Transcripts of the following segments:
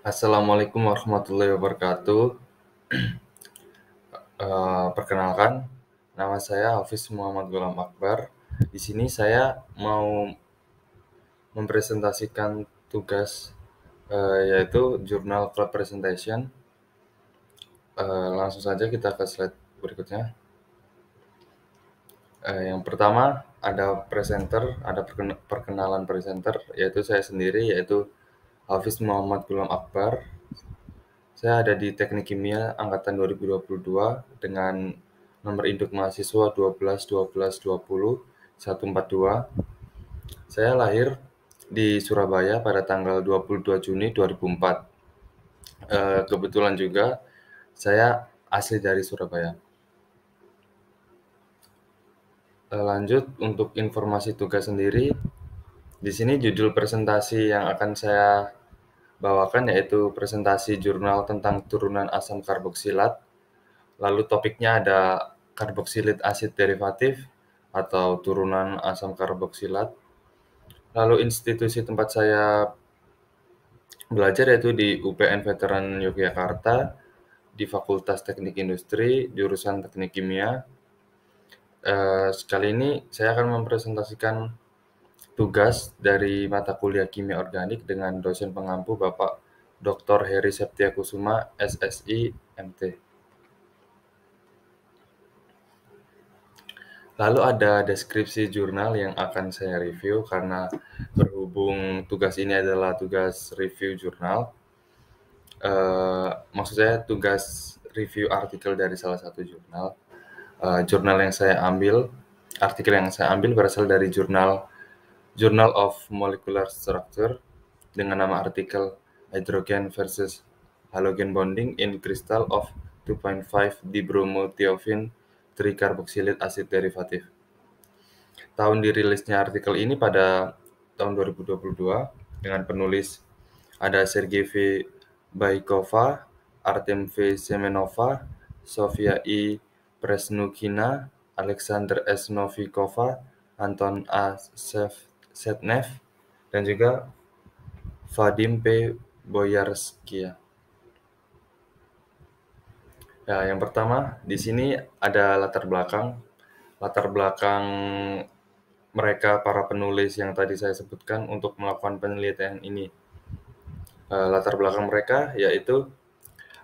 Assalamualaikum warahmatullahi wabarakatuh. Perkenalkan, nama saya Hafiz Muhammad Gulam Akbar. Di sini saya mau mempresentasikan tugas yaitu Journal Club Presentation. Langsung saja kita ke slide berikutnya. Yang pertama ada presenter, ada perkenalan presenter, yaitu saya sendiri, yaitu Hafiz Muhammad Gulam Akbar. Saya ada di Teknik Kimia angkatan 2022 dengan nomor induk mahasiswa 12 Saya lahir di Surabaya pada tanggal 22 Juni 2004. Kebetulan juga saya asli dari Surabaya. Lanjut untuk informasi tugas sendiri. Di sini judul presentasi yang akan saya bawakan yaitu presentasi jurnal tentang turunan asam karboksilat. Lalu topiknya ada karboksilit asid derivatif atau turunan asam karboksilat. Lalu institusi tempat saya belajar yaitu di UPN Veteran Yogyakarta, di Fakultas Teknik Industri, jurusan Teknik Kimia. Sekali ini saya akan mempresentasikan tugas dari mata kuliah Kimia Organik dengan dosen pengampu Bapak Dr. Heri Septiakusuma, SSI, MT. Lalu ada deskripsi jurnal yang akan saya review karena berhubung tugas ini adalah tugas review jurnal. Maksud saya tugas review artikel dari salah satu jurnal. Jurnal yang saya ambil, artikel yang saya ambil berasal dari Journal of Molecular Structure dengan nama artikel Hydrogen versus Halogen Bonding in Crystal of 2.5 Dibromothiophene Tricarboxylate Acid Derivative. Tahun dirilisnya artikel ini pada tahun 2022 dengan penulis ada Sergei V. Baikova, Artem V. Semenova, Sofia I. Presnukina, Alexander S. Novikova, Anton A. Setnev, dan juga Vadim P. Boyarsky. Ya, yang pertama di sini ada latar belakang mereka para penulis yang tadi saya sebutkan untuk melakukan penelitian ini. Latar belakang mereka yaitu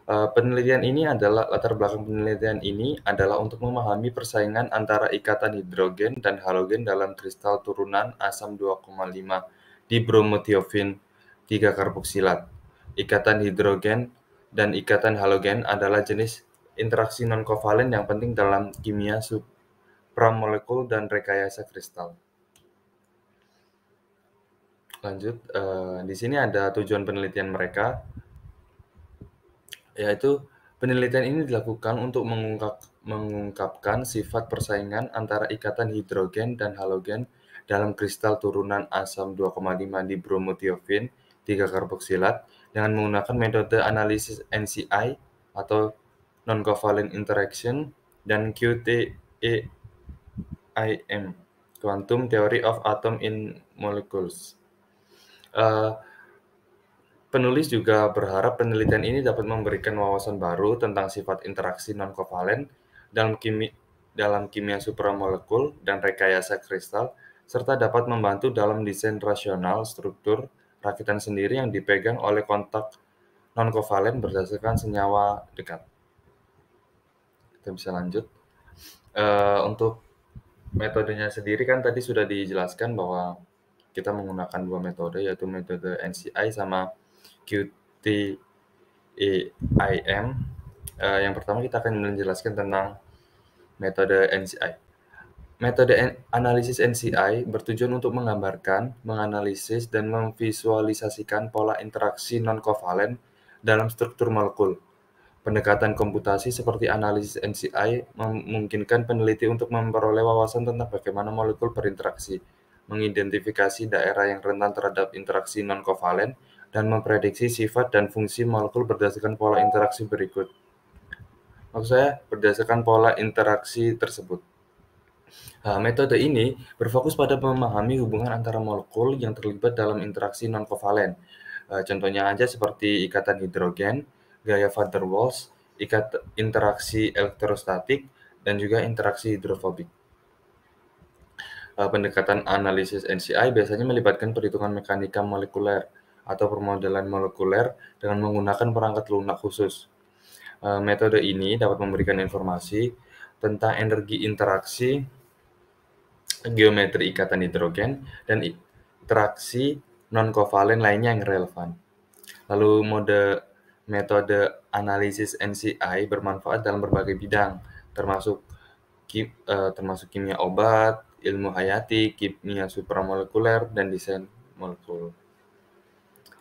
latar belakang penelitian ini adalah untuk memahami persaingan antara ikatan hidrogen dan halogen dalam kristal turunan asam 2,5 dibromothiophene 3-karboksilat. Ikatan hidrogen dan ikatan halogen adalah jenis interaksi non-kovalen yang penting dalam kimia supramolekul dan rekayasa kristal. Lanjut, di sini ada tujuan penelitian mereka, yaitu penelitian ini dilakukan untuk mengungkapkan sifat persaingan antara ikatan hidrogen dan halogen dalam kristal turunan asam 2,5 dibromothiophene 3-karboksilat dengan menggunakan metode analisis NCI atau non-covalent interaction dan QTEIM, Quantum Theory of Atom in Molecules. Penulis juga berharap penelitian ini dapat memberikan wawasan baru tentang sifat interaksi non-kovalen dalam kimia supramolekul dan rekayasa kristal, serta dapat membantu dalam desain rasional struktur rakitan sendiri yang dipegang oleh kontak non-kovalen berdasarkan senyawa dekat. Kita bisa lanjut. Untuk metodenya sendiri kan tadi sudah dijelaskan bahwa kita menggunakan dua metode, yaitu metode NCI sama QTEIM. Yang pertama kita akan menjelaskan tentang metode NCI. Metode analisis NCI bertujuan untuk menggambarkan, menganalisis, dan memvisualisasikan pola interaksi non-kovalen dalam struktur molekul. Pendekatan komputasi seperti analisis NCI memungkinkan peneliti untuk memperoleh wawasan tentang bagaimana molekul berinteraksi, mengidentifikasi daerah yang rentan terhadap interaksi non-kovalen, dan memprediksi sifat dan fungsi molekul berdasarkan pola interaksi berikut. Maksud saya, berdasarkan pola interaksi tersebut. Metode ini berfokus pada memahami hubungan antara molekul yang terlibat dalam interaksi non-kovalen Contohnya aja seperti ikatan hidrogen, gaya van der Waals, interaksi elektrostatik, dan juga interaksi hidrofobik. Pendekatan analisis NCI biasanya melibatkan perhitungan mekanika molekuler atau permodelan molekuler dengan menggunakan perangkat lunak khusus. Metode ini dapat memberikan informasi tentang energi interaksi, geometri ikatan hidrogen, dan interaksi non-kovalen lainnya yang relevan. Lalu metode analisis NCI bermanfaat dalam berbagai bidang, termasuk kimia obat, ilmu hayati, kimia supramolekuler, dan desain molekul.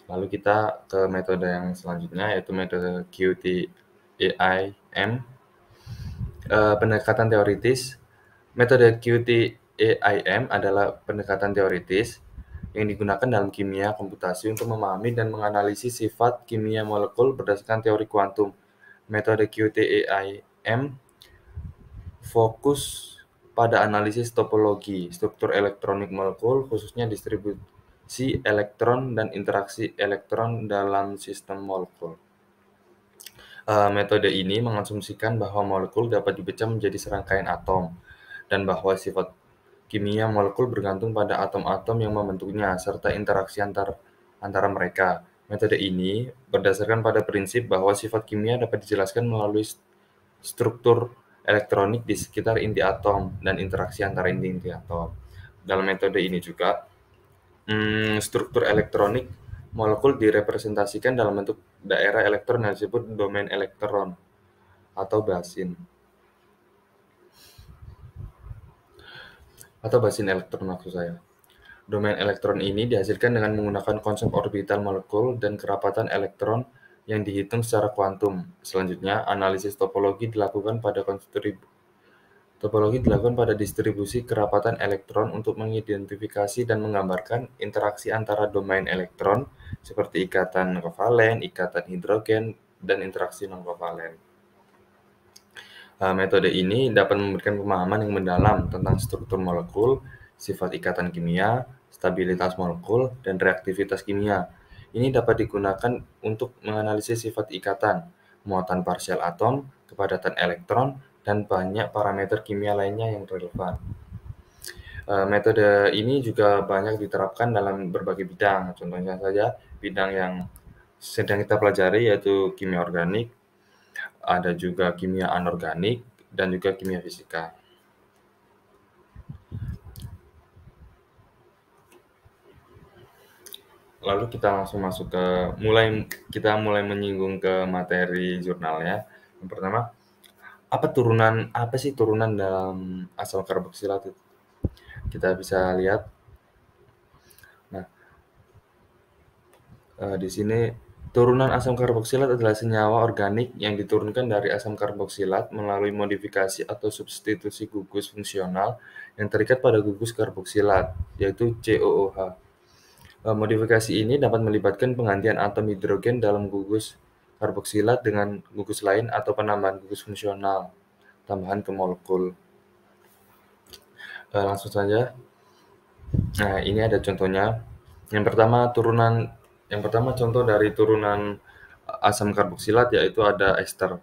Lalu kita ke metode yang selanjutnya, yaitu metode QT-AIM. Pendekatan teoritis. Metode QT-AIM adalah pendekatan teoritis yang digunakan dalam kimia komputasi untuk memahami dan menganalisis sifat kimia molekul berdasarkan teori kuantum. Metode QT-AIM fokus pada analisis topologi, struktur elektronik molekul, khususnya distribusi elektron dan interaksi elektron dalam sistem molekul. Metode ini mengasumsikan bahwa molekul dapat dipecah menjadi serangkaian atom, dan bahwa sifat kimia molekul bergantung pada atom-atom yang membentuknya, serta interaksi antara mereka. Metode ini berdasarkan pada prinsip bahwa sifat kimia dapat dijelaskan melalui struktur elektronik di sekitar inti atom dan interaksi antara inti-inti atom. Dalam metode ini juga, struktur elektronik molekul direpresentasikan dalam bentuk daerah elektron yang disebut domain elektron atau basin. Atau basin elektron maksud saya. Domain elektron ini dihasilkan dengan menggunakan konsep orbital molekul dan kerapatan elektron yang dihitung secara kuantum. Selanjutnya, analisis topologi dilakukan pada distribusi kerapatan elektron untuk mengidentifikasi dan menggambarkan interaksi antara domain elektron seperti ikatan kovalen, ikatan hidrogen, dan interaksi non-kovalen. Metode ini dapat memberikan pemahaman yang mendalam tentang struktur molekul, sifat ikatan kimia, stabilitas molekul, dan reaktivitas kimia. Ini dapat digunakan untuk menganalisis sifat ikatan, muatan parsial atom, kepadatan elektron, dan banyak parameter kimia lainnya yang relevan. Metode ini juga banyak diterapkan dalam berbagai bidang. Contohnya saja bidang yang sedang kita pelajari yaitu kimia organik, ada juga kimia anorganik, dan juga kimia fisika. Lalu kita langsung masuk ke mulai menyinggung ke materi jurnalnya. Yang pertama, apa sih turunan dalam asam karboksilat itu? Kita bisa lihat. Nah, di sini turunan asam karboksilat adalah senyawa organik yang diturunkan dari asam karboksilat melalui modifikasi atau substitusi gugus fungsional yang terikat pada gugus karboksilat, yaitu COOH. Modifikasi ini dapat melibatkan penggantian atom hidrogen dalam gugus karboksilat dengan gugus lain atau penambahan gugus fungsional tambahan ke molekul. Langsung saja. Nah, ini ada contohnya. Yang pertama contoh dari turunan asam karboksilat yaitu ada ester.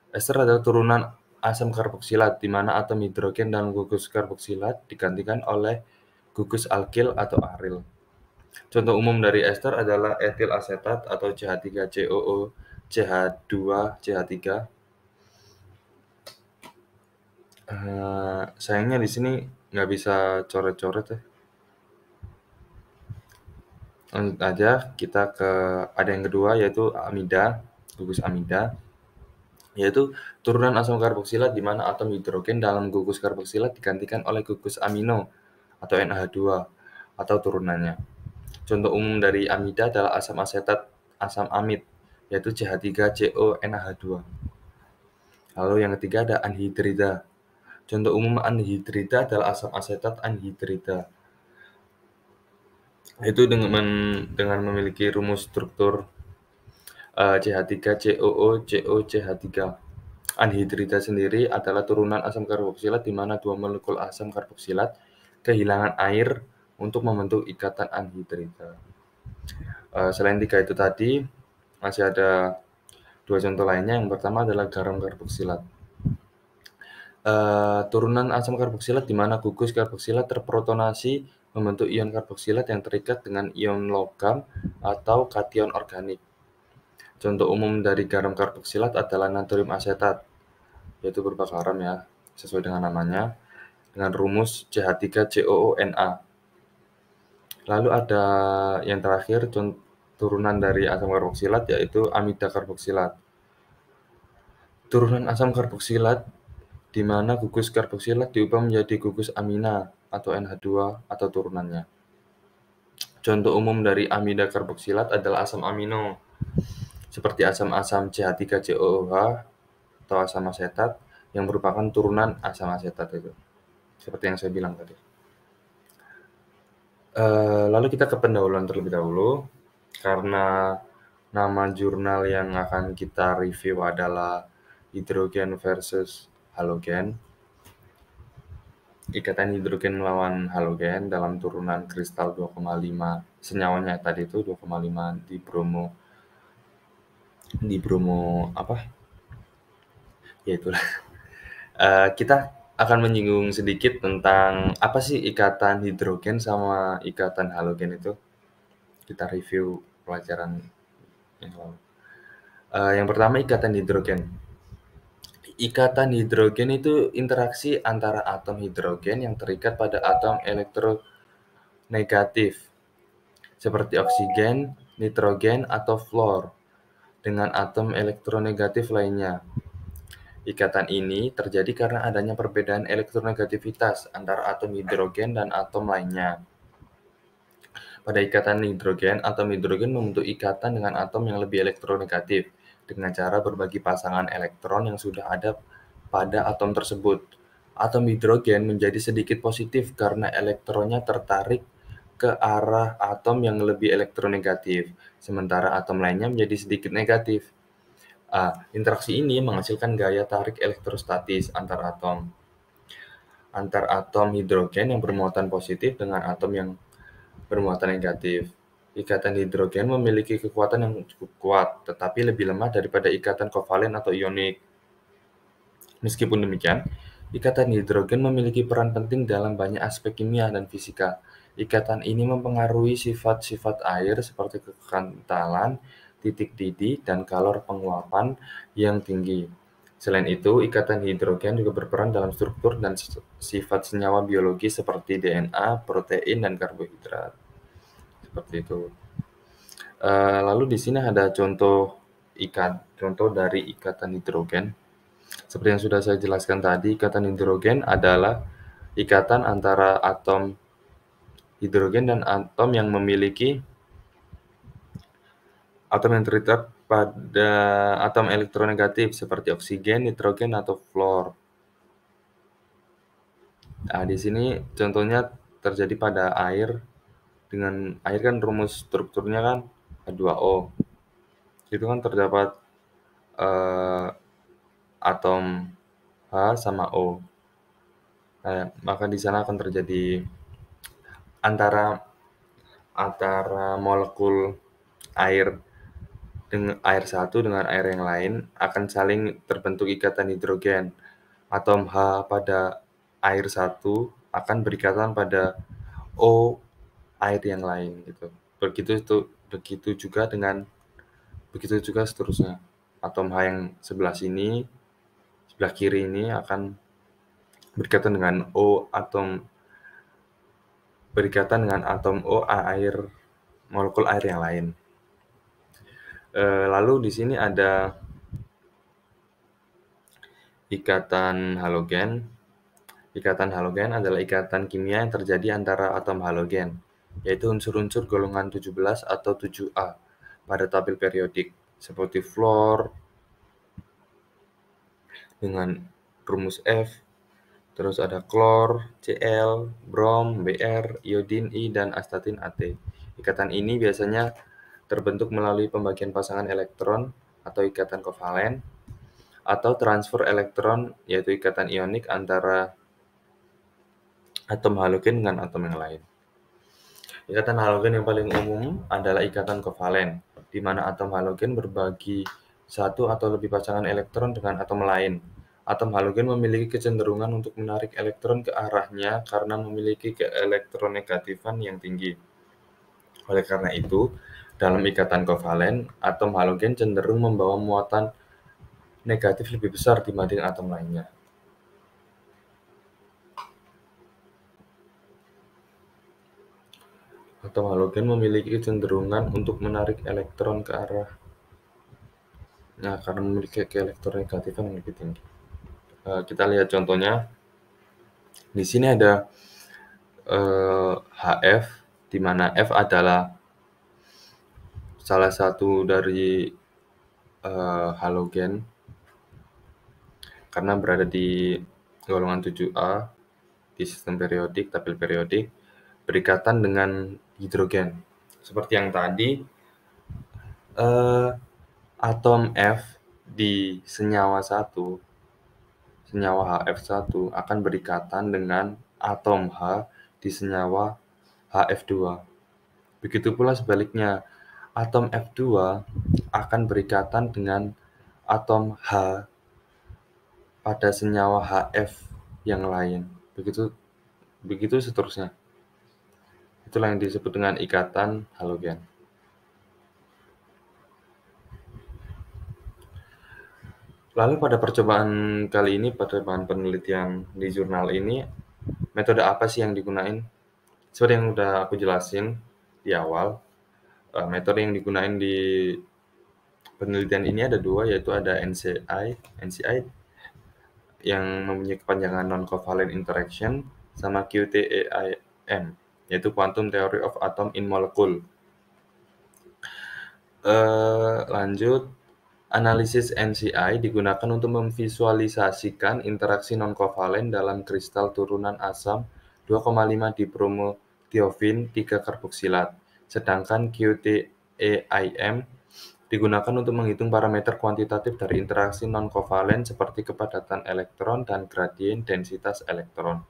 Ester adalah turunan asam karboksilat di mana atom hidrogen dalam gugus karboksilat digantikan oleh gugus alkil atau aril. Contoh umum dari ester adalah etil asetat atau CH3COO, CH2CH3. Sayangnya di sini nggak bisa coret-coret ya. Lanjut aja kita ke ada yang kedua yaitu amida, gugus amida, yaitu turunan asam karboksilat di mana atom hidrogen dalam gugus karboksilat digantikan oleh gugus amino atau NH2 atau turunannya. Contoh umum dari amida adalah asam asetat asam amid, yaitu CH3CONH2. Lalu yang ketiga ada anhidrida. Contoh umum anhidrida adalah asam asetat anhidrida, yaitu dengan memiliki rumus struktur CH3COO-COCH3. Anhidrida sendiri adalah turunan asam karboksilat di mana dua molekul asam karboksilat kehilangan air untuk membentuk ikatan anhidrida. Selain 3 itu tadi, masih ada 2 contoh lainnya. Yang pertama adalah garam karboksilat. Turunan asam karboksilat di mana gugus karboksilat terprotonasi membentuk ion karboksilat yang terikat dengan ion logam atau kation organik. Contoh umum dari garam karboksilat adalah natrium asetat, yaitu berupa garam ya, sesuai dengan namanya, dengan rumus CH3COONa. Lalu ada yang terakhir, turunan dari asam karboksilat yaitu amida karboksilat. Turunan asam karboksilat di mana gugus karboksilat diubah menjadi gugus amina atau NH2 atau turunannya. Contoh umum dari amida karboksilat adalah asam amino, seperti asam-asam CH3COOH atau asam asetat yang merupakan turunan asam asetat itu, seperti yang saya bilang tadi. Lalu kita ke pendahuluan terlebih dahulu, karena nama jurnal yang akan kita review adalah hidrogen versus halogen. Ikatan hidrogen melawan halogen dalam turunan kristal 2,5 senyawanya tadi itu 2,5 di bromo apa? Ya itulah. Kita akan menyinggung sedikit tentang apa sih ikatan hidrogen sama ikatan halogen itu. Kita review pelajaran yang lalu. Yang pertama ikatan hidrogen. Ikatan hidrogen itu interaksi antara atom hidrogen yang terikat pada atom elektronegatif seperti oksigen, nitrogen, atau fluor dengan atom elektronegatif lainnya. Ikatan ini terjadi karena adanya perbedaan elektronegativitas antara atom hidrogen dan atom lainnya. Pada ikatan hidrogen, atom hidrogen membentuk ikatan dengan atom yang lebih elektronegatif dengan cara berbagi pasangan elektron yang sudah ada pada atom tersebut. Atom hidrogen menjadi sedikit positif karena elektronnya tertarik ke arah atom yang lebih elektronegatif, sementara atom lainnya menjadi sedikit negatif. Interaksi ini menghasilkan gaya tarik elektrostatis antar atom hidrogen yang bermuatan positif dengan atom yang bermuatan negatif. Ikatan hidrogen memiliki kekuatan yang cukup kuat, tetapi lebih lemah daripada ikatan kovalen atau ionik. Meskipun demikian, ikatan hidrogen memiliki peran penting dalam banyak aspek kimia dan fisika. Ikatan ini mempengaruhi sifat-sifat air seperti kekentalan, titik didih, dan kalor penguapan yang tinggi. Selain itu, ikatan hidrogen juga berperan dalam struktur dan sifat senyawa biologis seperti DNA, protein, dan karbohidrat. Seperti itu. Lalu di sini ada contoh dari ikatan hidrogen. Seperti yang sudah saya jelaskan tadi, ikatan hidrogen adalah ikatan antara atom hidrogen dan atom yang memiliki atom yang terikat pada atom elektronegatif seperti oksigen, nitrogen, atau fluor. Nah, di sini contohnya terjadi pada air. Dengan air kan rumus strukturnya kan H2O. Itu kan terdapat atom H sama O. Nah, maka di sana akan terjadi antara molekul air dengan air satu dengan air yang lain akan saling terbentuk ikatan hidrogen. Atom H pada air satu akan berikatan pada O air yang lain gitu. Begitu juga seterusnya. Atom H yang sebelah kiri ini akan berikatan dengan atom O molekul air yang lain. Lalu di sini ada ikatan halogen. Ikatan halogen adalah ikatan kimia yang terjadi antara atom halogen, yaitu unsur-unsur golongan 17 atau 7A pada tabel periodik, seperti fluor dengan rumus F, terus ada klor, Cl, brom, Br, iodin I, dan astatin At. Ikatan ini biasanya terbentuk melalui pembagian pasangan elektron atau ikatan kovalen, atau transfer elektron yaitu ikatan ionik antara atom halogen dengan atom yang lain. Ikatan halogen yang paling umum adalah ikatan kovalen, di mana atom halogen berbagi satu atau lebih pasangan elektron dengan atom lain. Atom halogen memiliki kecenderungan untuk menarik elektron ke arahnya karena memiliki keelektronegativan yang tinggi. Oleh karena itu, dalam ikatan kovalen, atom halogen cenderung membawa muatan negatif lebih besar dibanding atom lainnya. Atom halogen memiliki kecenderungan untuk menarik elektron ke arahnya karena memiliki keelektronegativan yang lebih tinggi. Kita lihat contohnya. Di sini ada HF, di mana F adalah salah satu dari halogen karena berada di golongan 7A di sistem periodik, tabel periodik, berikatan dengan hidrogen. Seperti yang tadi, atom F di senyawa HF1 akan berikatan dengan atom H di senyawa HF2. Begitu pula sebaliknya, atom F2 akan berikatan dengan atom H pada senyawa HF yang lain. Begitu seterusnya. Itulah yang disebut dengan ikatan halogen. Lalu pada percobaan kali ini, pada bahan penelitian di jurnal ini, metode apa sih yang digunain? Seperti yang udah aku jelasin di awal, metode yang digunain di penelitian ini ada dua, yaitu ada NCI yang mempunyai kepanjangan non-covalent interaction, sama QTAIM, yaitu Quantum Theory of Atom in Molecule. Lanjut, analisis NCI digunakan untuk memvisualisasikan interaksi non-kovalen dalam kristal turunan asam 2,5 dibromothiofen 3 karboksilat. Sedangkan QTAIM digunakan untuk menghitung parameter kuantitatif dari interaksi non-kovalen seperti kepadatan elektron dan gradien densitas elektron.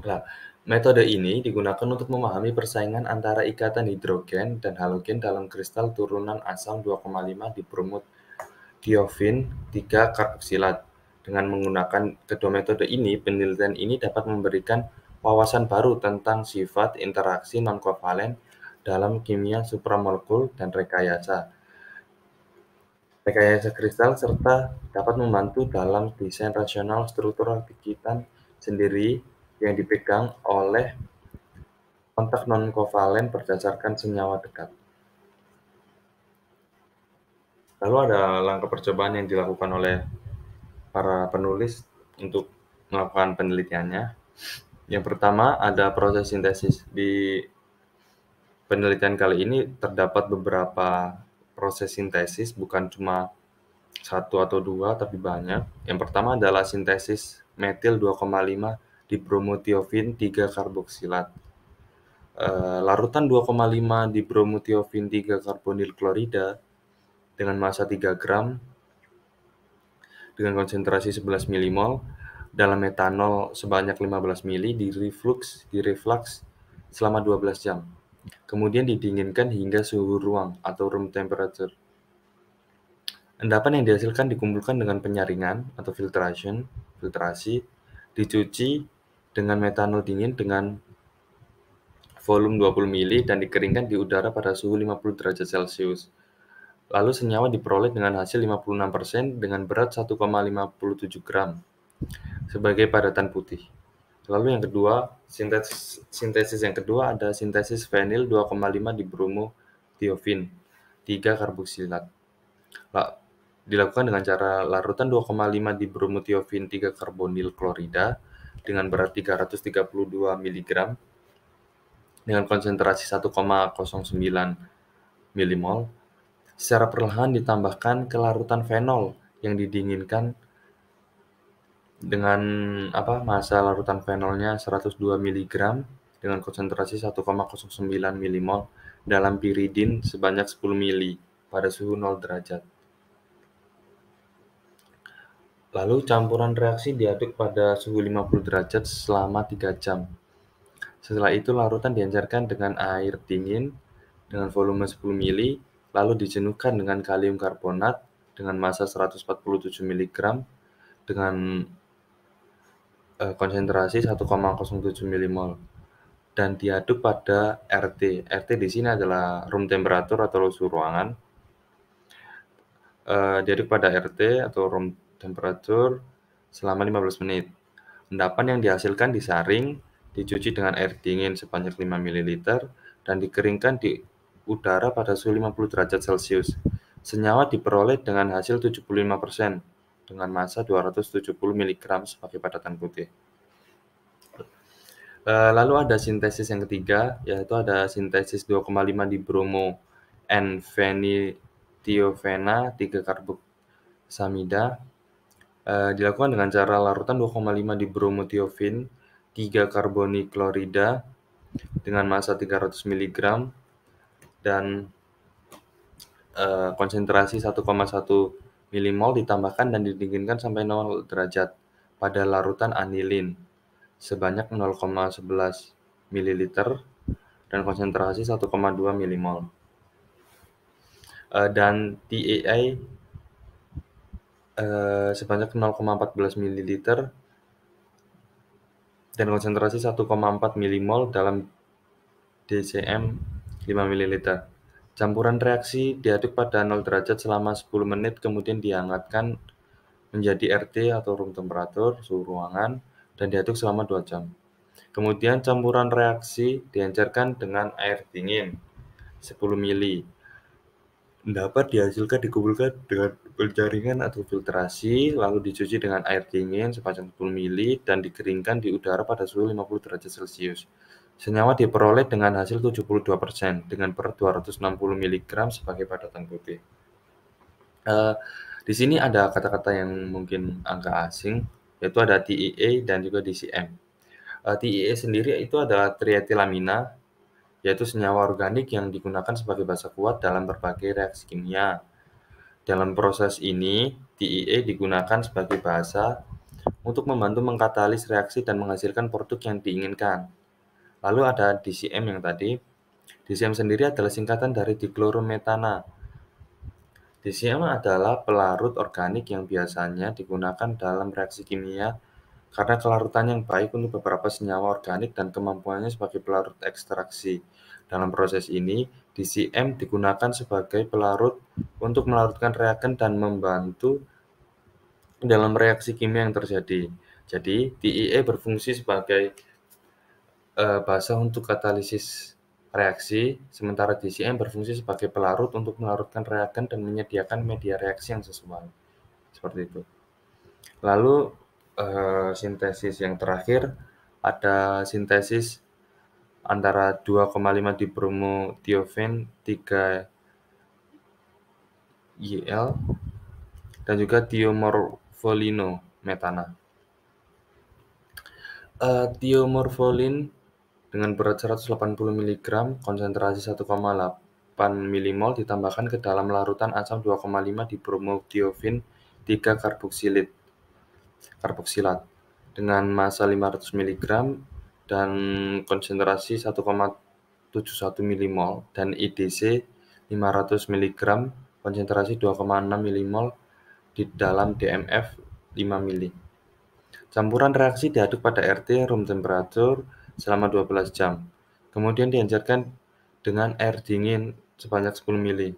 Nah, metode ini digunakan untuk memahami persaingan antara ikatan hidrogen dan halogen dalam kristal turunan asam 2,5 dibromothiofen 3 karboksilat. Dengan menggunakan kedua metode ini, penelitian ini dapat memberikan wawasan baru tentang sifat interaksi non-kovalen dalam kimia supramolekul dan rekayasa kristal serta dapat membantu dalam desain rasional struktural bikitan sendiri yang dipegang oleh kontak non-kovalen berdasarkan senyawa dekat. Lalu ada langkah percobaan yang dilakukan oleh para penulis untuk melakukan penelitiannya. Yang pertama ada proses sintesis. Di penelitian kali ini terdapat beberapa proses sintesis, bukan cuma satu atau dua, tapi banyak. Yang pertama adalah sintesis metil 2,5 dibromothiofen 3 karboksilat. Larutan 2,5 dibromothiofen 3 karbonil klorida dengan massa 3 gram dengan konsentrasi 11 milimol dalam metanol sebanyak 15 mili direflux selama 12 jam. Kemudian didinginkan hingga suhu ruang atau room temperature. Endapan yang dihasilkan dikumpulkan dengan penyaringan atau filtrasi, dicuci dengan metanol dingin dengan volume 20 mili dan dikeringkan di udara pada suhu 50 derajat Celcius. Lalu senyawa diperoleh dengan hasil 56% dengan berat 1,57 gram sebagai padatan putih. Lalu yang kedua, sintesis yang kedua ada sintesis fenil 2,5 dibromothiofen 3 karboksilat. Dilakukan dengan cara larutan 2,5 dibromothiofen 3 karbonil klorida dengan berat 332 mg dengan konsentrasi 1,09 milimol. Secara perlahan ditambahkan ke larutan fenol yang didinginkan dengan massa larutan fenolnya 102 mg dengan konsentrasi 1,09 milimol dalam piridin sebanyak 10 mili pada suhu 0 derajat. Lalu campuran reaksi diaduk pada suhu 50 derajat selama 3 jam. Setelah itu larutan diencerkan dengan air dingin dengan volume 10 mili, lalu dijenuhkan dengan kalium karbonat dengan massa 147 mg dengan konsentrasi 1,07 milimol dan diaduk pada RT. RT di sini adalah room temperature atau suhu ruangan. Diaduk pada RT atau room temperature selama 15 menit. Endapan yang dihasilkan disaring, dicuci dengan air dingin sebanyak 5 ml, dan dikeringkan di udara pada suhu 50 derajat Celcius. Senyawa diperoleh dengan hasil 75% dengan massa 270 mg sebagai padatan putih. Lalu ada sintesis yang ketiga, yaitu ada sintesis 2,5 dibromo N-phenylthiophenol 3-karboksamida. Dilakukan dengan cara larutan 2,5 dibromothiofen 3-karboniklorida dengan massa 300 mg dan konsentrasi 1,1 milimol ditambahkan dan didinginkan sampai 0 derajat pada larutan anilin sebanyak 0,11 ml dan konsentrasi 1,2 milimol. Dan TAA sebanyak 0,14 ml dan konsentrasi 1,4 milimol dalam DCM 5 ml. Campuran reaksi diaduk pada 0 derajat selama 10 menit, kemudian dihangatkan menjadi RT atau room temperature, suhu ruangan, dan diaduk selama 2 jam. Kemudian campuran reaksi diencerkan dengan air dingin 10 mili. Dapat dihasilkan dikumpulkan dengan penjaringan atau filtrasi, lalu dicuci dengan air dingin sepanjang 10 mili dan dikeringkan di udara pada suhu 50 derajat Celcius. Senyawa diperoleh dengan hasil 72% dengan berat 260 mg sebagai padatan putih. Di sini ada kata-kata yang mungkin agak asing, yaitu ada TEA dan juga DCM. TEA sendiri itu adalah trietilamina, yaitu senyawa organik yang digunakan sebagai basa kuat dalam berbagai reaksi kimia. Dalam proses ini, TEA digunakan sebagai basa untuk membantu mengkatalis reaksi dan menghasilkan produk yang diinginkan. Lalu ada DCM yang tadi. DCM sendiri adalah singkatan dari diklorometana. DCM adalah pelarut organik yang biasanya digunakan dalam reaksi kimia karena kelarutannya yang baik untuk beberapa senyawa organik dan kemampuannya sebagai pelarut ekstraksi. Dalam proses ini, DCM digunakan sebagai pelarut untuk melarutkan reagen dan membantu dalam reaksi kimia yang terjadi. Jadi, TEA berfungsi sebagai basa untuk katalisis reaksi, sementara DCM berfungsi sebagai pelarut untuk melarutkan reagen dan menyediakan media reaksi yang sesuai. Seperti itu. Lalu sintesis yang terakhir ada sintesis antara 2,5 dibromothiofen 3-YL dan juga thiomorpholino metana. Thiomorpholin dengan berat 180 mg, konsentrasi 1,8 milimol ditambahkan ke dalam larutan asam 2,5 dibromothiofen 3-karboksilat dengan massa 500 mg dan konsentrasi 1,71 milimol dan IDC 500 mg, konsentrasi 2,6 milimol di dalam DMF 5 mili. Campuran reaksi diaduk pada RT room temperature selama 12 jam. Kemudian diencerkan dengan air dingin sebanyak 10 mili.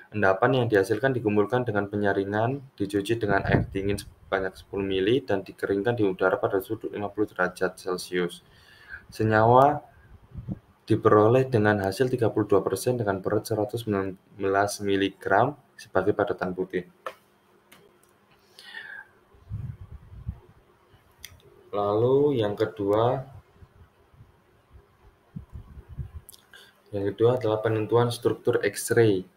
Endapan yang dihasilkan dikumpulkan dengan penyaringan, dicuci dengan air dingin sebanyak 10 mili dan dikeringkan di udara pada suhu 50 derajat Celcius. Senyawa diperoleh dengan hasil 32% dengan berat 119 mg sebagai padatan putih. Lalu yang kedua adalah penentuan struktur X-ray.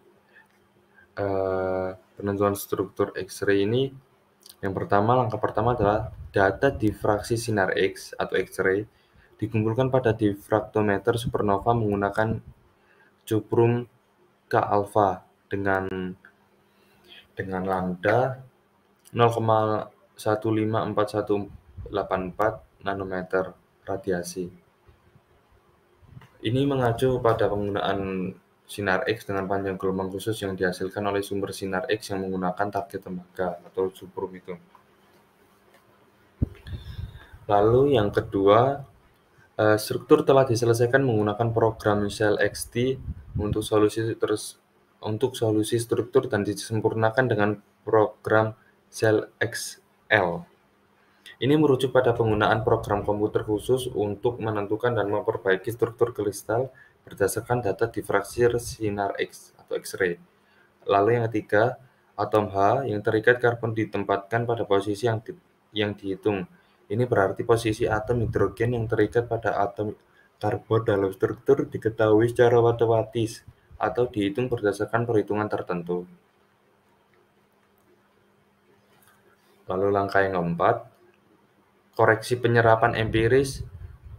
Penentuan struktur X-ray ini, langkah pertama adalah data difraksi sinar X atau X-ray dikumpulkan pada difraktometer supernova menggunakan cuprum K-alpha dengan lambda 0,154184 nanometer radiasi. Ini mengacu pada penggunaan sinar X dengan panjang gelombang khusus yang dihasilkan oleh sumber sinar X yang menggunakan target tembaga atau subrum itu. Lalu yang kedua, struktur telah diselesaikan menggunakan program ShellXT untuk solusi struktur dan disempurnakan dengan program ShellXL. Ini merujuk pada penggunaan program komputer khusus untuk menentukan dan memperbaiki struktur kristal berdasarkan data difraksi sinar X atau X-ray. Lalu yang ketiga, atom H yang terikat karbon ditempatkan pada posisi yang dihitung. Ini berarti posisi atom hidrogen yang terikat pada atom karbon dalam struktur diketahui secara matematis atau dihitung berdasarkan perhitungan tertentu. Lalu langkah yang keempat, koreksi penyerapan empiris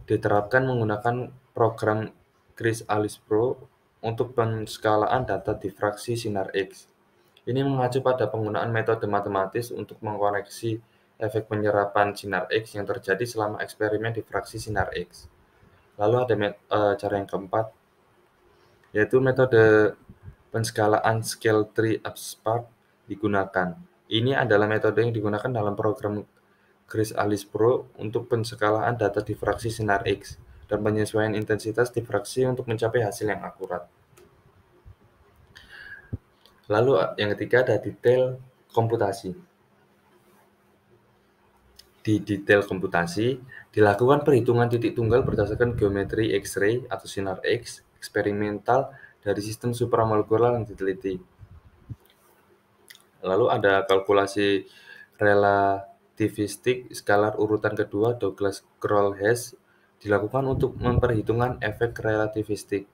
diterapkan menggunakan program Chrysalis Pro untuk penskalaan data difraksi sinar X. Ini mengacu pada penggunaan metode matematis untuk mengkoreksi efek penyerapan sinar X yang terjadi selama eksperimen difraksi sinar X. Lalu ada cara yang keempat, yaitu metode penskalaan scale tree abstract digunakan. Ini adalah metode yang digunakan dalam program Chrysalis Pro untuk penskalaan data difraksi sinar X dan penyesuaian intensitas difraksi untuk mencapai hasil yang akurat. Lalu yang ketiga ada detail komputasi. Di detail komputasi, dilakukan perhitungan titik tunggal berdasarkan geometri X-ray atau sinar X eksperimental dari sistem supramolekular yang diteliti. Lalu ada kalkulasi relativistik skalar urutan kedua Douglas-Kroll-Hess dilakukan untuk memperhitungkan efek relativistik.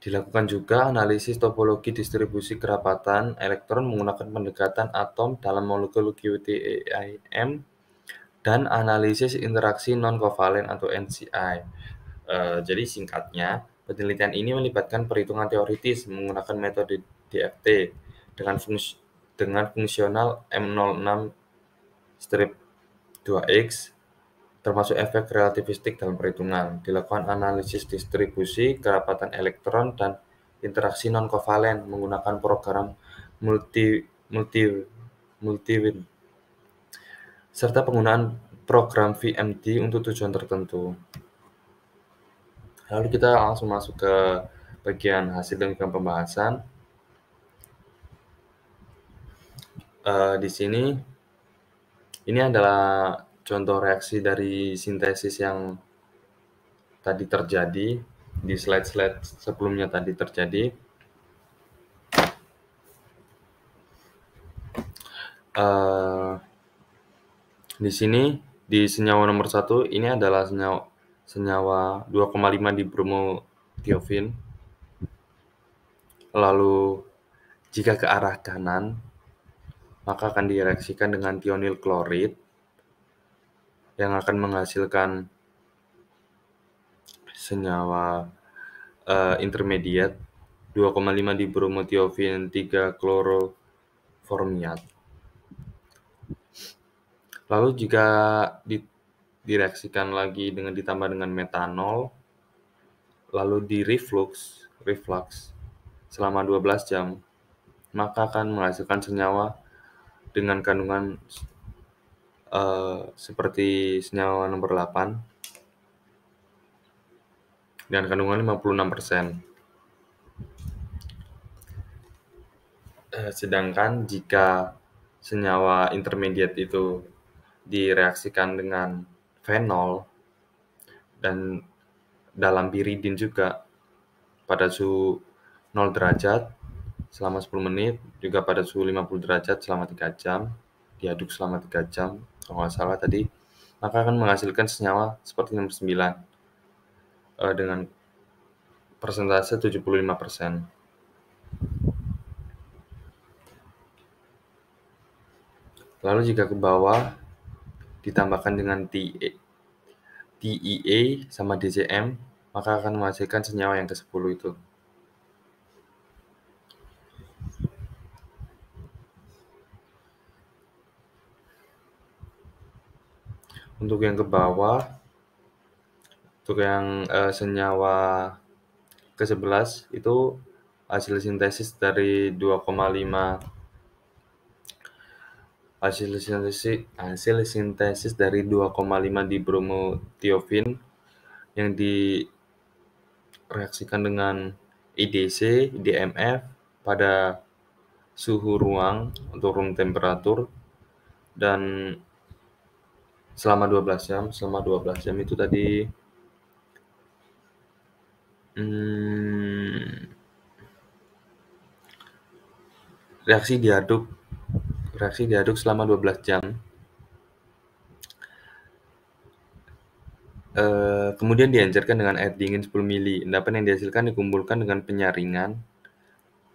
Dilakukan juga analisis topologi distribusi kerapatan elektron menggunakan pendekatan atom dalam molekul QTAM dan analisis interaksi non-kovalen atau NCI. Jadi singkatnya, penelitian ini melibatkan perhitungan teoritis menggunakan metode DFT dengan fungsional M06-2X, termasuk efek relativistik dalam perhitungan. Dilakukan analisis distribusi kerapatan elektron dan interaksi non-kovalen menggunakan program multiwin, serta penggunaan program VMD untuk tujuan tertentu. Lalu kita langsung masuk ke bagian hasil dan pembahasan. Di sini, ini adalah contoh reaksi dari sintesis yang tadi terjadi, di slide-slide sebelumnya tadi terjadi. Di sini, di senyawa nomor 1, ini adalah senyawa 2,5 di bromothiophene. Lalu, jika ke arah kanan, maka akan direaksikan dengan tionil klorid yang akan menghasilkan senyawa intermediate 2,5 di bromothiophene 3 chloroformiat. Lalu jika direaksikan lagi ditambah dengan metanol, lalu di reflux selama 12 jam, maka akan menghasilkan senyawa dengan kandungan seperti senyawa nomor 8 dengan kandungan 56%. Sedangkan jika senyawa intermediate itu direaksikan dengan fenol dan dalam piridin juga pada suhu 0 derajat selama 10 menit, juga pada suhu 50 derajat selama 3 jam, diaduk selama 3 jam, kalau nggak salah tadi, maka akan menghasilkan senyawa seperti nomor 9 dengan persentase 75%. Lalu jika ke bawah ditambahkan dengan TEA sama DCM, maka akan menghasilkan senyawa yang ke-10 itu. Untuk yang ke bawah, Untuk yang senyawa ke-11 itu hasil sintesis dari 2,5 hasil sintesis dari 2,5 dibromothiofen yang direaksikan dengan IDC, DMF pada suhu ruang untuk room temperature dan selama 12 jam. Selama 12 jam itu tadi reaksi diaduk selama 12 jam. Kemudian diencerkan dengan air dingin 10 mili. Endapan yang dihasilkan dikumpulkan dengan penyaringan,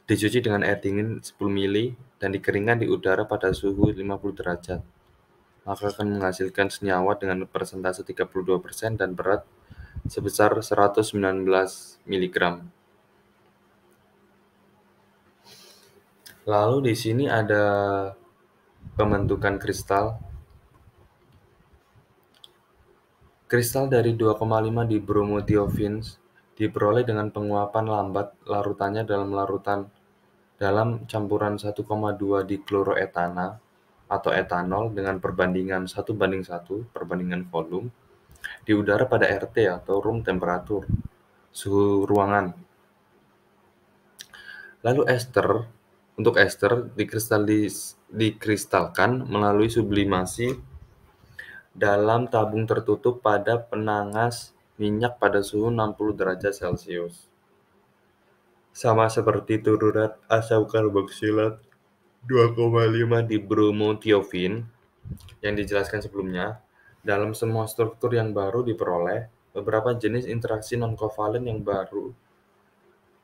dicuci dengan air dingin 10 mili, dan dikeringkan di udara pada suhu 50 derajat. Maka akan menghasilkan senyawa dengan persentase 32% dan berat sebesar 119 mg. Lalu di sini ada pembentukan kristal. Kristal dari 2,5 dibromothiophins diperoleh dengan penguapan lambat larutannya dalam campuran 1,2 dikloroetana atau etanol dengan perbandingan 1:1 perbandingan volume di udara pada RT atau room temperature, suhu ruangan. Lalu untuk ester dikristalkan melalui sublimasi dalam tabung tertutup pada penangas minyak pada suhu 60 derajat Celcius. Sama seperti turunan asam karboksilat 2,5 dibromothiofen yang dijelaskan sebelumnya, dalam semua struktur yang baru diperoleh, beberapa jenis interaksi non-kovalen yang baru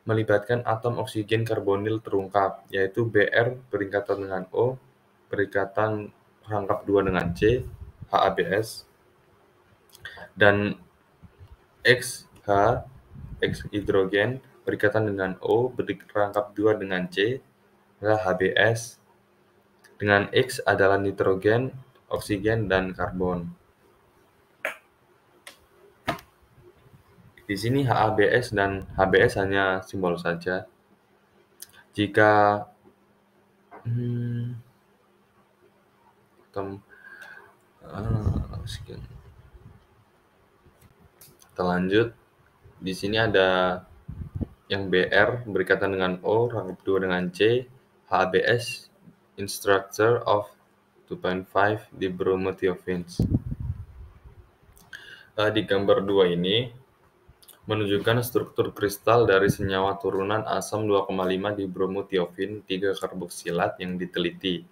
melibatkan atom oksigen karbonil terungkap, yaitu Br berikatan dengan O, berikatan rangkap 2 dengan C, HABS, dan XH, X hidrogen, berikatan dengan O, berangkap 2 dengan C, adalah HBS, dengan X adalah nitrogen, oksigen, dan karbon. Di sini HABS dan HBS hanya simbol saja. Jika kita lanjut, di sini ada yang Br berikatan dengan O, rangkap 2 dengan C, HBS in structure of 2.5 dibromothiophins. Di gambar 2 ini menunjukkan struktur kristal dari senyawa turunan asam 2,5 dibromothiofen 3 karboksilat yang diteliti.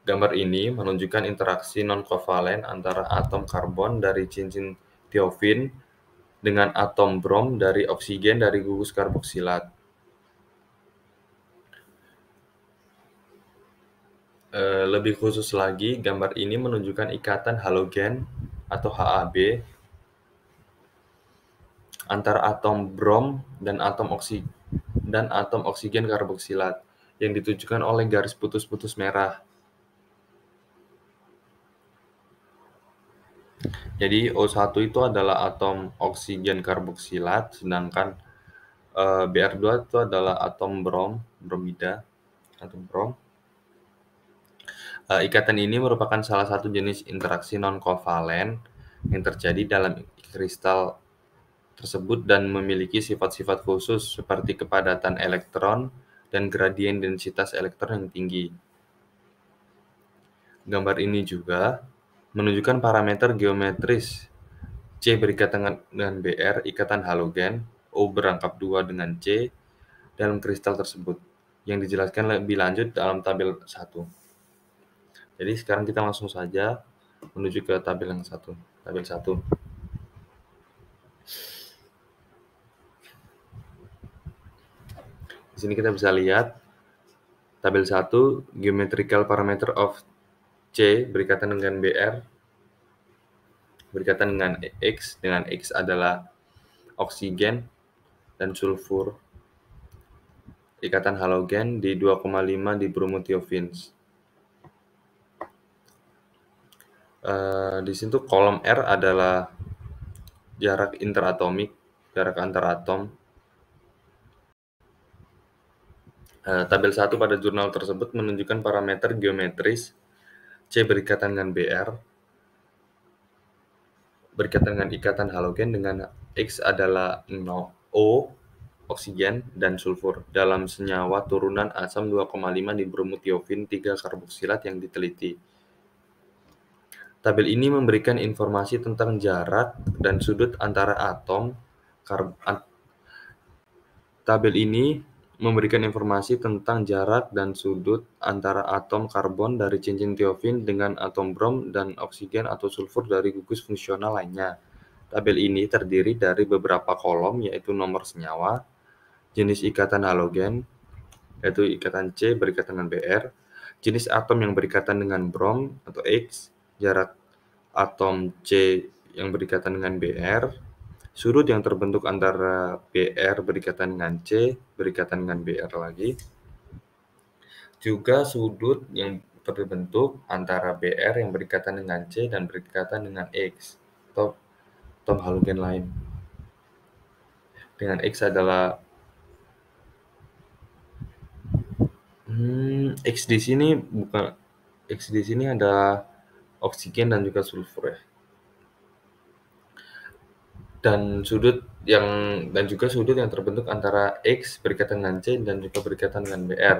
Gambar ini menunjukkan interaksi non-kovalen antara atom karbon dari cincin thiofen dengan atom brom dari oksigen dari gugus karboksilat. Lebih khusus lagi, gambar ini menunjukkan ikatan halogen atau HAB antara atom brom dan atom oksigen karboksilat yang ditunjukkan oleh garis putus-putus merah. Jadi O1 itu adalah atom oksigen karboksilat, sedangkan Br2 itu adalah atom bromida, atom brom. Ikatan ini merupakan salah satu jenis interaksi non-kovalen yang terjadi dalam kristal tersebut dan memiliki sifat-sifat khusus seperti kepadatan elektron dan gradien densitas elektron yang tinggi. Gambar ini juga menunjukkan parameter geometris C berikatan dengan Br, ikatan halogen, O berangkap 2 dengan C dalam kristal tersebut, yang dijelaskan lebih lanjut dalam tabel 1. Jadi sekarang kita langsung saja menuju ke tabel 1. Di sini kita bisa lihat tabel 1, geometrical parameter of C berikatan dengan Br, berikatan dengan X adalah oksigen dan sulfur. Ikatan halogen di 2,5 dibromothiophins. Di situ kolom R adalah jarak interatomik, jarak antar atom. Tabel 1 pada jurnal tersebut menunjukkan parameter geometris C berikatan dengan Br, berikatan dengan ikatan halogen dengan X adalah O, oksigen, dan sulfur dalam senyawa turunan asam 2,5 dibromothiofin 3 karboksilat yang diteliti. Tabel ini memberikan informasi tentang jarak dan sudut antara atom Tabel ini memberikan informasi tentang jarak dan sudut antara atom karbon dari cincin tiofin dengan atom brom dan oksigen atau sulfur dari gugus fungsional lainnya. Tabel ini terdiri dari beberapa kolom, yaitu nomor senyawa, jenis ikatan halogen, yaitu ikatan C berikatan dengan Br, jenis atom yang berikatan dengan brom atau X, jarak atom C yang berikatan dengan Br, sudut yang terbentuk antara Br berikatan dengan C berikatan dengan Br lagi, juga sudut yang terbentuk antara Br yang berikatan dengan C dan berikatan dengan X atau atom halogen lain. Dengan X adalah X di sini bukan X di sini ada oksigen dan juga sulfur ya. Dan juga sudut yang terbentuk antara X berikatan dengan C dan juga berikatan dengan Br.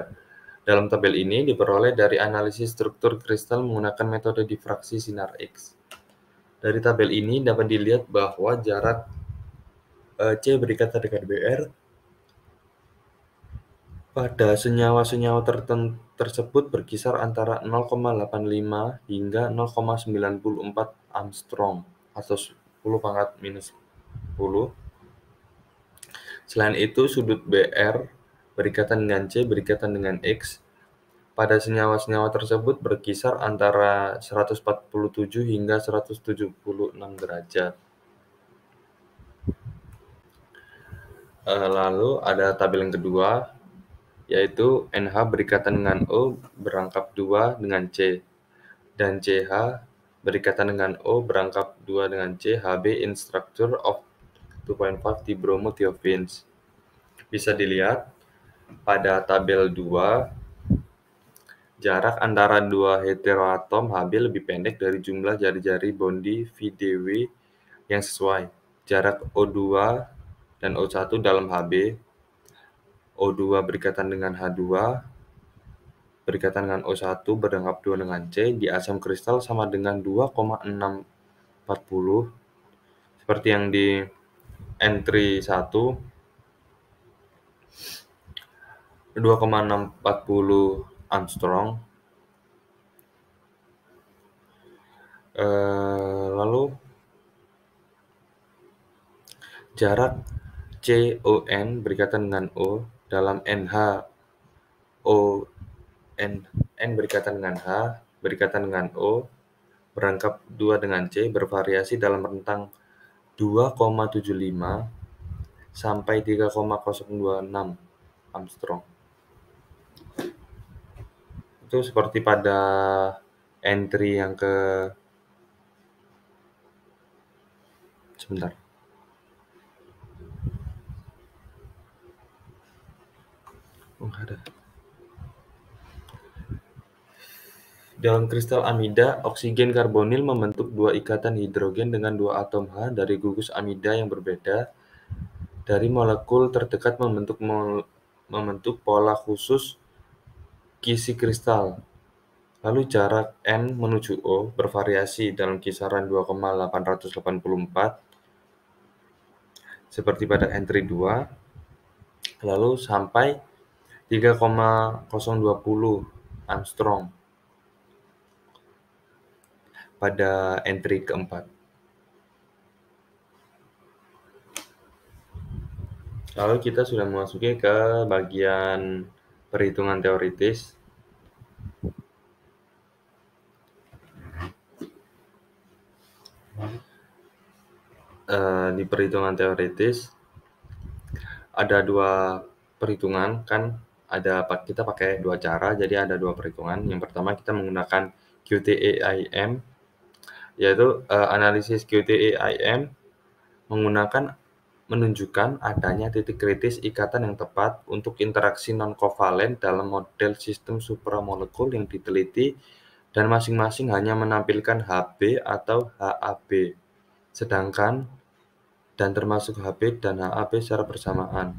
Dalam tabel ini diperoleh dari analisis struktur kristal menggunakan metode difraksi sinar X. Dari tabel ini dapat dilihat bahwa jarak C berikatan dengan Br pada senyawa-senyawa tersebut berkisar antara 0,85 hingga 0,94 Armstrong atau 10⁻⁻⁻. Selain itu, sudut Br berikatan dengan C berikatan dengan X pada senyawa-senyawa tersebut berkisar antara 147 hingga 176 derajat. Lalu ada tabel yang kedua, yaitu NH berikatan dengan O berangkap 2 dengan C, dan CH berikatan dengan O berangkap 2 dengan C, HB in structure of 2.5 dibromothiofins. Bisa dilihat pada tabel 2, jarak antara dua heteroatom HB lebih pendek dari jumlah jari-jari bondi VDW yang sesuai. Jarak O2 dan O1 dalam HB, O2 berikatan dengan H2 berikatan dengan O1 berangkap 2 dengan C di asam kristal sama dengan 2,640 seperti yang di entry 1, 2,640 Armstrong. Lalu jarak CON berikatan dengan O dalam NH N berikatan dengan H berikatan dengan O berangkap 2 dengan C bervariasi dalam rentang 2,75 sampai 3,026 Armstrong. Itu seperti pada entry yang sebentar. Ada. Dalam kristal amida, oksigen karbonil membentuk dua ikatan hidrogen dengan dua atom H dari gugus amida yang berbeda. Dari molekul terdekat membentuk pola khusus kisi kristal. Lalu jarak N menuju O bervariasi dalam kisaran 2,884 seperti pada entry 2, lalu sampai 3,020 Armstrong pada entry keempat. Lalu kita sudah memasuki ke bagian perhitungan teoritis. Di perhitungan teoritis ada dua perhitungan, kan kita pakai dua cara, jadi ada dua perhitungan. Yang pertama kita menggunakan QTEIM, yaitu analisis QTEIM menunjukkan adanya titik kritis ikatan yang tepat untuk interaksi non-kovalen dalam model sistem supramolekul yang diteliti dan masing-masing hanya menampilkan Hb atau HAB, sedangkan dan termasuk Hb dan HAB secara bersamaan.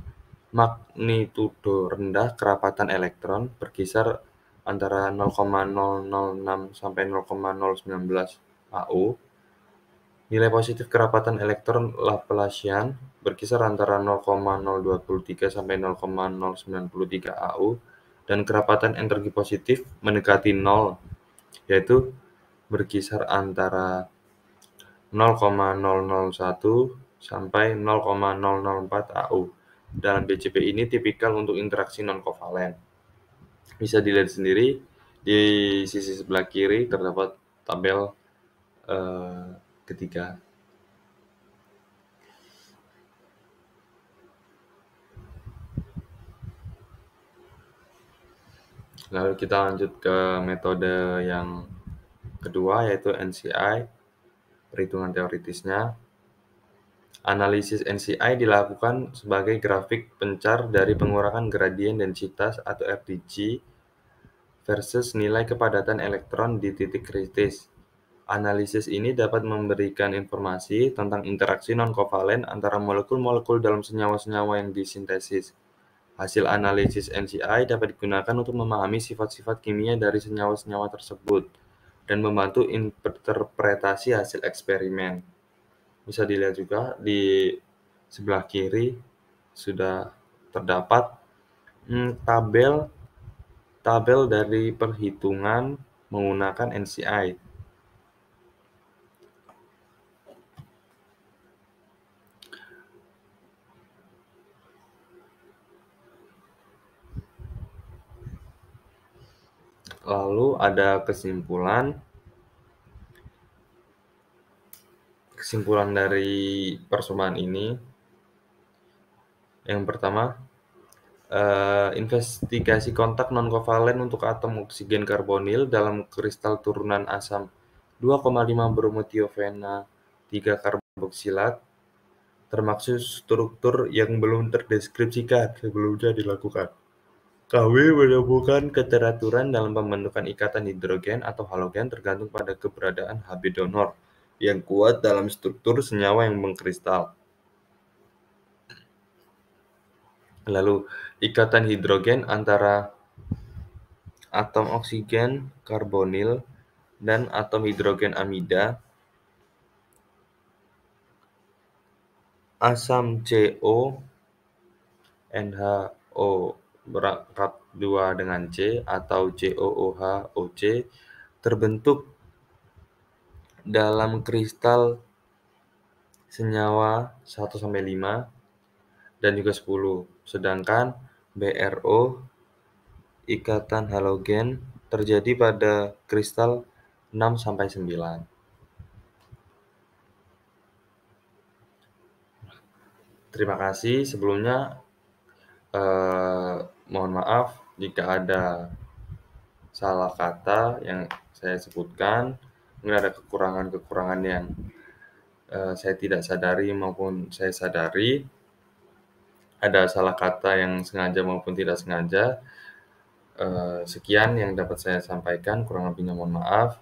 Magnitudo rendah kerapatan elektron berkisar antara 0,006 sampai 0,019 AU. Nilai positif kerapatan elektron Laplacian berkisar antara 0,023 sampai 0,093 AU, dan kerapatan energi positif mendekati 0, yaitu berkisar antara 0,001 sampai 0,004 AU. Dalam BCP ini tipikal untuk interaksi non-kovalen. Bisa dilihat sendiri di sisi sebelah kiri terdapat tabel ketiga. Lalu kita lanjut ke metode yang kedua, yaitu NCI, perhitungan teoritisnya. Analisis NCI dilakukan sebagai grafik pencar dari pengurangan gradien densitas atau FDG versus nilai kepadatan elektron di titik kritis. Analisis ini dapat memberikan informasi tentang interaksi non-kovalen antara molekul-molekul dalam senyawa-senyawa yang disintesis. Hasil analisis NCI dapat digunakan untuk memahami sifat-sifat kimia dari senyawa-senyawa tersebut dan membantu interpretasi hasil eksperimen. Bisa dilihat juga di sebelah kiri sudah terdapat tabel dari perhitungan menggunakan NCI. Lalu ada kesimpulan dari persamaan ini. Yang pertama, investigasi kontak non-kovalen untuk atom oksigen karbonil dalam kristal turunan asam 2,5 bromotiofena 3 karboksilat, termaksud struktur yang belum terdeskripsikan sebelumnya dilakukan. Kami menemukan keteraturan dalam pembentukan ikatan hidrogen atau halogen tergantung pada keberadaan Hb donor yang kuat dalam struktur senyawa yang mengkristal. Lalu, ikatan hidrogen antara atom oksigen karbonil dan atom hidrogen amida, asam CO, NHO berangkat 2 dengan C atau COOH OC terbentuk dalam kristal senyawa 1-5 dan juga 10, sedangkan BRO ikatan halogen terjadi pada kristal 6-9. Terima kasih sebelumnya. Mohon maaf jika ada salah kata yang saya sebutkan, mungkin ada kekurangan-kekurangan yang saya tidak sadari maupun saya sadari, ada salah kata yang sengaja maupun tidak sengaja. Sekian yang dapat saya sampaikan, kurang lebihnya mohon maaf.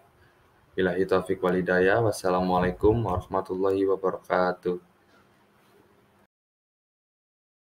Billahi taufiq wal hidayah. Wassalamualaikum warahmatullahi wabarakatuh.